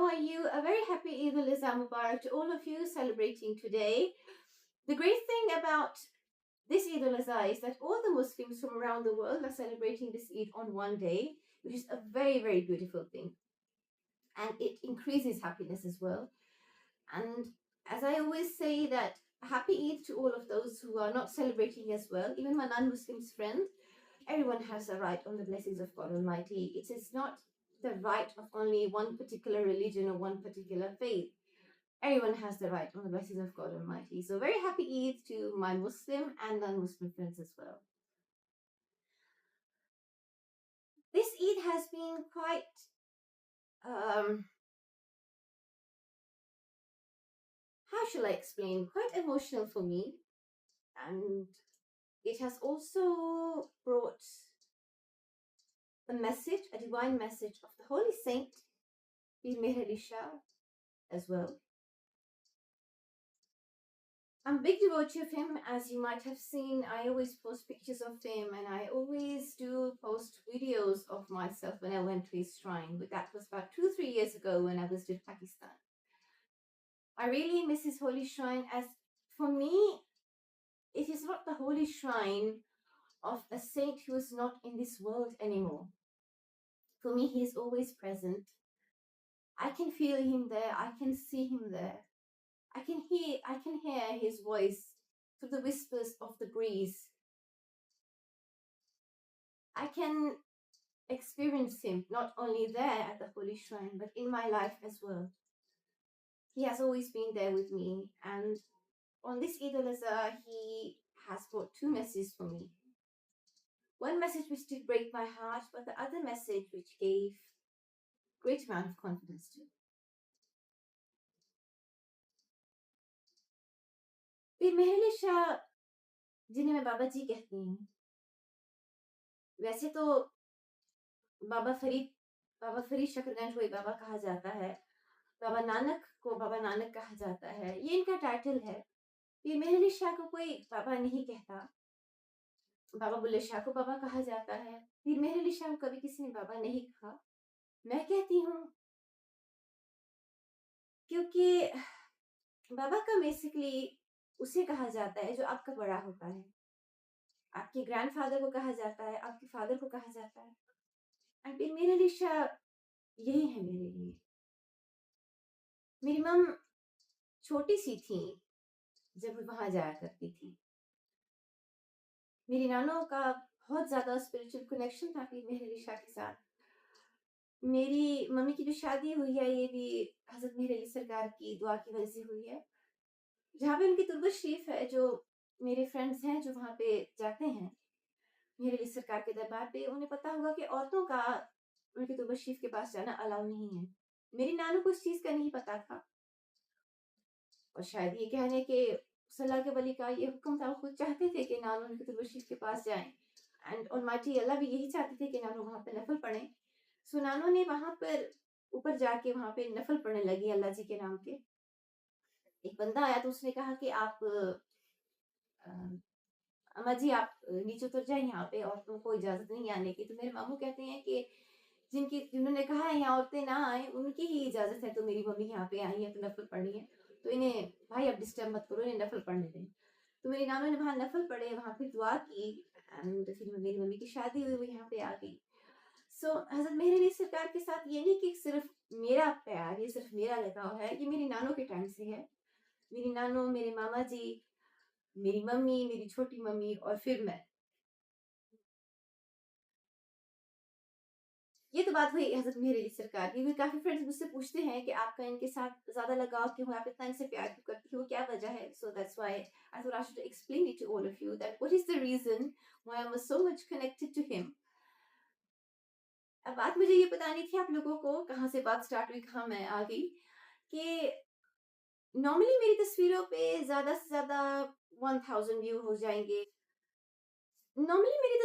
are you? A very happy Eid al-Adha Mubarak to all of you celebrating today. The great thing about this Eid al-Adha is that all the Muslims from around the world are celebrating this Eid on one day, which is a very, very beautiful thing. And it increases happiness as well. And as I always say that happy Eid to all of those who are not celebrating as well, even my non-Muslims friend. Everyone has a right on the blessings of God Almighty. It is not the right of only one particular religion or one particular faith. Everyone has the right on the blessings of God Almighty. So very happy Eid to my Muslim and non-Muslim friends as well. This Eid has been quite how shall I explain? Quite emotional for me. And it has also brought a message, a divine message of the Holy Saint, Pir Meher Ali Shah, as well. I'm a big devotee of him, as you might have seen. I always post pictures of him, and I always do post videos of myself when I went to his shrine. But that was about 2-3 years ago when I visited Pakistan. I really miss his holy shrine, as for me, it is not the holy shrine of a saint who is not in this world anymore. For me, he is always present. I can feel him there. I can see him there. I can hear his voice through the whispers of the breeze. I can experience him not only there at the Holy Shrine, but in my life as well. He has always been there with me, and on this Eid al-Adha, he has brought two messages for me. One message which did break my heart, but the other message which gave great amount of confidence to me. पीर मेहर अली शाह जिन्हें मैं बाबा जी कहती हूँ, वैसे तो बाबा फरीद शकरगंज वही बाबा कहा जाता है, बाबा नानक को बाबा नानक कहा जाता है, ये इनका टाइटल है। पीर मेहर अली शाह को कोई बाबा नहीं कहता, बाबा बुल्ले शाह को बाबा कहा जाता है। पीर मेहर अली शाह को कभी किसी ने बाबा नहीं कहा, मैं कहती हूँ, क्योंकि बाबा का बेसिकली उसे कहा जाता है जो आपका बड़ा होता है। आपके ग्रैंडफादर को कहा जाता है, आपके फादर को कहा जाता है। एंड पीर मेहर अली शाह यही है मेरे लिए। मेरी मम छोटी सी थी जब वहां जाया करती थी। मेरी नानों का बहुत ज्यादा स्पिरिचुअल कनेक्शन था पीर मेहर अली शाह के साथ। मेरी मम्मी की जो शादी हुई है, ये भी हजरत मेहर अली सरकार की दुआ की वजह से हुई है। जहाँ पे उनकी तुर्बत शरीफ है, जो मेरे फ्रेंड्स हैं जो वहाँ पे जाते हैं मेहर अली सरकार के दरबार पे, उन्हें पता होगा कि औरतों का उनकी तुर्बत शरीफ के पास जाना अलाउ नहीं है। मेरी नानू को इस चीज का नहीं पता था, और शायद ये कहने के सल्लाह के वली का ये हुक्म था, खुद चाहते थे कि नानू उनकी तुर्बत शरीफ के पास जाएं, एंड ऑलमाइटी अल्लाह भी यही चाहते थे कि नानू वहाँ पे नफल पढ़ें। सो नानू ने वहां पर ऊपर जाके वहां पे नफल पढ़ने लगी अल्लाह जी के नाम के। एक बंदा आया तो उसने कहा कि आप अम्मा जी आप नीचे उतर जाए, यहाँ पे औरतों को इजाजत नहीं आने की। तो मेरे मामू कहते हैं कि जिन्होंने कहा है यहाँ औरतें ना आए, उनकी ही इजाजत है, तो मेरी मम्मी यहाँ पे आई है तो नफल पढ़नी है, तो इन्हें भाई अब डिस्टर्ब मत करो, इन्हें नफल पढ़ने दें। तो मेरी नानू ने वहाँ नफल पढ़े, वहाँ फिर दुआ की, एंड फिर मेरी मम्मी की शादी हुई, वो यहाँ पे आ गई। सो हजरत मेहर अली सरकार के साथ ये नहीं कि सिर्फ मेरा प्यार, ये सिर्फ मेरा लगाव है, ये मेरी नानों के टाइम से है। मेरी नानू, मेरे मामा जी, मेरी मम्मी, मेरी छोटी मम्मी, और फिर मैं। ये तो बात हुई हजरत मेहर अली सरकार की। भी काफी फ्रेंड्स मुझसे पूछते हैं कि आपका इनके साथ ज्यादा लगाव क्यों है, आप इतना इनसे प्यार क्यों करती हो, क्या वजह है। So that's why I thought I should explain it to all of you that what is the reason why I was so much connected to him. अब बात मुझे ये बतानी थी आप लोगों को, कहाँ से बात स्टार्ट हुई, कहाँ मैं आ गई, कि नॉर्मली मेरी तस्वीरों पे ज्यादा से ज्यादा 1000 व्यू हो जाएंगे। नॉर्मली मेरी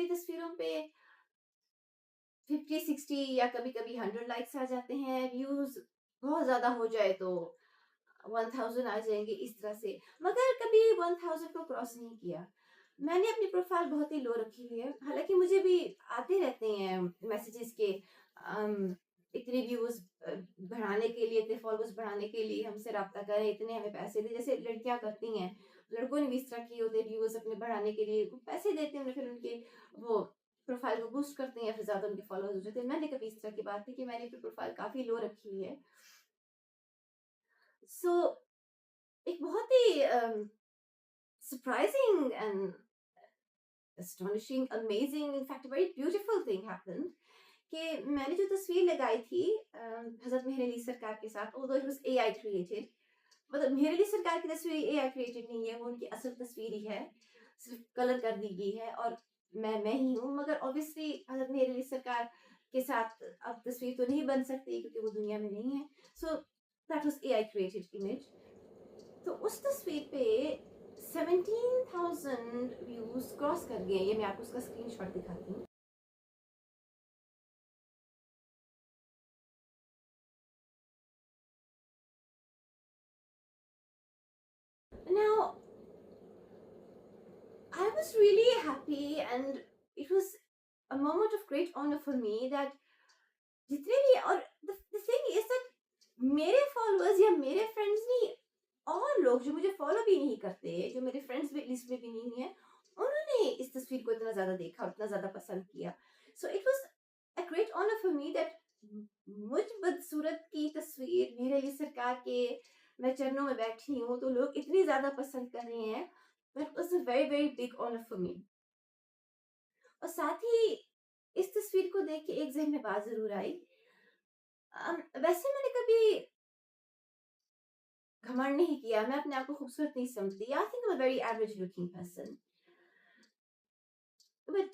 तस्वीरों पे 50-60 या कभी कभी 100 लाइक्स आ जाते हैं। व्यूज बहुत ज्यादा हो जाए तो 1000 आ जाएंगे, इस तरह से, मगर कभी 1000 को क्रॉस नहीं किया। मैंने अपनी प्रोफाइल बहुत ही लो रखी हुई है, हालांकि मुझे भी आते रहते हैं मैसेजेस के इतने व्यूज बढ़ाने के लिए, इतने फॉलोअर्स बढ़ाने के लिए हमसे राब्ता करें, इतने हमें पैसे दें, जैसे लड़कियां करती हैं। लड़कों ने भी इस तरह किए होते हैं, व्यूज अपने बढ़ाने के लिए पैसे देते हैं, फिर उनके वो प्रोफाइल को बूस्ट करते हैं, फिर ज्यादा उनके फॉलोअर्स हो जाते हैं। मैंने कभी इस तरह की बात नहीं की, मैंने अपनी प्रोफाइल काफी लो रखी हुई है। सो एक बहुत ही surprising and astonishing, amazing, in fact a very beautiful thing happened कि मैंने जो तस्वीर लगाई थी हजरत मेहर अली सरकार के साथ, although it was AI created, मतलब मेहर अली सरकार की तस्वीर AI created नहीं है, वो उनकी असल तस्वीर ही है, सिर्फ कलर कर दी गई है और मैं ही हूँ। मगर ऑब्वियसली हजरत मेहर अली सरकार के साथ अब तस्वीर तो नहीं बन सकती क्योंकि वो दुनिया में नहीं है। So that was AI created image। तो उस तस्वीर पे 17,000 व्यूज क्रॉस कर गए। ये मैं आपको उसका स्क्रीनशॉट दिखाती हूँ। Now, I was really happy and it was a moment of great honor for me that जितने भी, और the thing is that मेरे फॉलोअर्स या मेरे फ्रेंड्स नहीं, और लोग जो मुझे फॉलो भी नहीं करते, जो मेरे फ्रेंड्स लिस्ट में भी नहीं है, उन्होंने इस तस्वीर को इतना ज्यादा देखा, इतना ज्यादा पसंद किया। So it was a great honour for me that मुझ बदसूरत की तस्वीर मेरे लिए सरकार के मैं चरणों में बैठी हूँ तो लोग इतनी ज्यादा पसंद कर रहे हैं। That was a very very big honour for me. और साथ ही इस तस्वीर को देख के एक जहन में बात जरूर आई। वैसे मैंने कभी घमंड नहीं किया, मैं अपने आप को खूबसूरत नहीं समझती। I think I am a very average looking person. But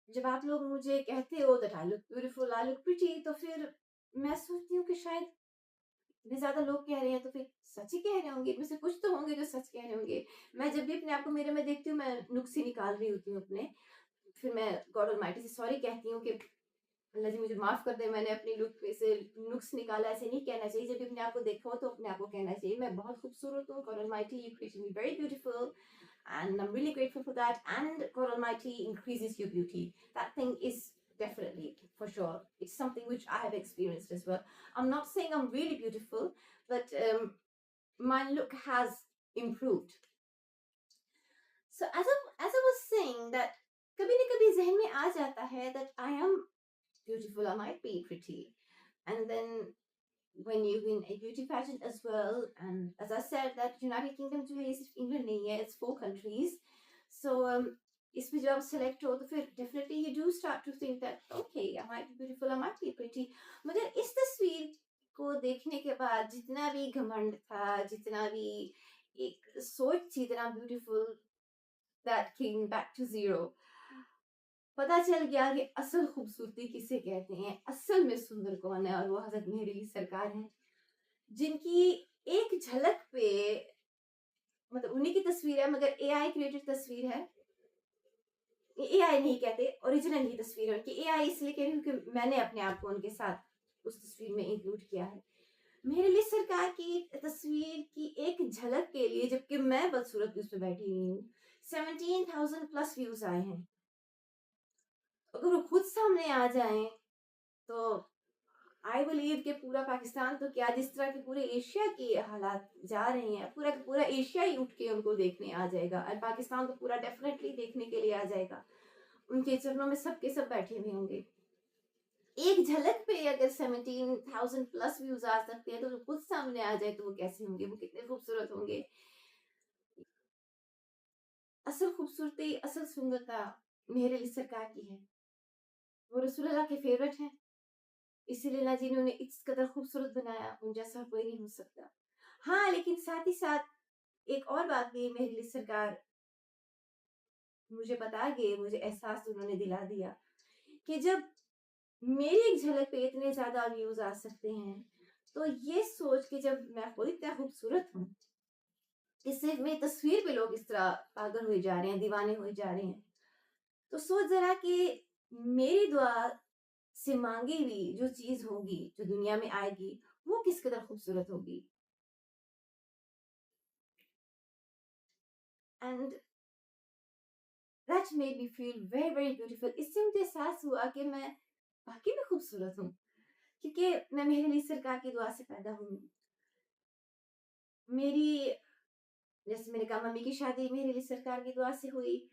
जब आप लोग मुझे कहते हो that I look beautiful, I look pretty, तो फिर मैं सोचती हूँ कि शायद इतने ज्यादा लोग कह रहे हैं तो फिर सच ही कह रहे होंगे, इनमें से कुछ तो होंगे जो सच कह रहे होंगे। मैं जब भी अपने आप को मेरे में देखती हूँ, मैं नुक्स ही निकाल रही होती हूँ अपने। फिर मैं गॉड ऑलमाइटी से सॉरी कहती हूँ कि अल्लाह जी मुझे माफ कर दे, मैंने अपनी लुक पे से नुक्स निकाला। ऐसे नहीं कहना चाहिए, जब भी अपने आप को देखो तो अपने आप को कहना चाहिए मैं बहुत खूबसूरत हूँ, God almighty you created me very beautiful and I'm really grateful for that, and God Almighty increases your beauty. That thing is definitely, for sure, it's something which I have experienced as well. I'm not saying I'm really beautiful, but my look has improved. So as I was saying that कभी न कभी जहन में आ जाता है that I am beautiful, I might be pretty, and then when you win a beauty pageant as well, and as I said that United Kingdom जो है ये सिर्फ इंग्लैंड नहीं है, it's 4 countries, so इसमें जब आप select हो तो फिर definitely you do start to think that okay I might be beautiful, I might be pretty। मगर इस तस्वीर को देखने के बाद जितना भी घमंड था, जितना भी एक सोच थी इतना beautiful, that came back to zero। पता चल गया कि असल खूबसूरती किसे कहते हैं, असल में सुंदर कौन है, और वो हजरत मेहर अली सरकार हैं, जिनकी एक झलक पे, मतलब उन्हीं की तस्वीर है मगर एआई क्रिएटेड तस्वीर है। एआई नहीं कहते, ओरिजिनल ही तस्वीर है उनकी। एआई इसलिए कह रही हूँ कि मैंने अपने आप को उनके साथ उस तस्वीर में इंक्लूड किया है। मेरे लिए सरकार की तस्वीर की एक झलक के लिए, जबकि मैं बदसूरत भी उस पर बैठी हुई हूँ, 17,000 प्लस व्यूज आए हैं। अगर वो खुद सामने आ जाएं तो आई बिलीव कि पूरा पाकिस्तान तो क्या, जिस तरह के पूरे एशिया के हालात जा रहे हैं, पूरा पूरा एशिया ही उठ के उनको देखने आ जाएगा, और पाकिस्तान तो पूरा डेफिनेटली देखने के लिए आ जाएगा। उनके चरणों में सबके सब बैठे हुए होंगे। एक झलक पे अगर 17,000 प्लस व्यूज आ सकते हैं तो खुद सामने आ जाए तो वो कैसे होंगे, वो कितने खूबसूरत होंगे। असल खूबसूरती, असल सुंदरता मेरे लिए सरकार की है। वो रसूलुल्लाह के फेवरेट हैं, इसीलिए अल्लाह जी ने उन्हें इस कदर खूबसूरत बनाया, उन जैसा कोई नहीं हो सकता। हाँ, लेकिन साथ ही साथ एक और बात भी मेरे लिए सरकार मुझे बता गए, मुझे एहसास उन्होंने दिला दिया कि जब मेरी एक झलक पे इतने ज्यादा व्यूज आ सकते हैं, तो ये सोच कि जब मैं खुद इतना खूबसूरत हूँ कि सिर्फ मेरी तस्वीर पे लोग इस तरह पागल हुए जा रहे हैं, दीवाने हुए जा रहे हैं, तो सोच जरा कि मेरी दुआ से मांगी हुई जो चीज होगी, जो दुनिया में आएगी, वो किस कदर खूबसूरत होगी। And that made me feel very very beautiful. इससे मुझे एहसास हुआ कि मैं वाकई में खूबसूरत हूँ। क्योंकि मैं मेहर अली सरकार की दुआ से पैदा हुई हूँ। मेरी जैसे मैंने कहा मम्मी की शादी मेहर अली सरकार की दुआ से हुई।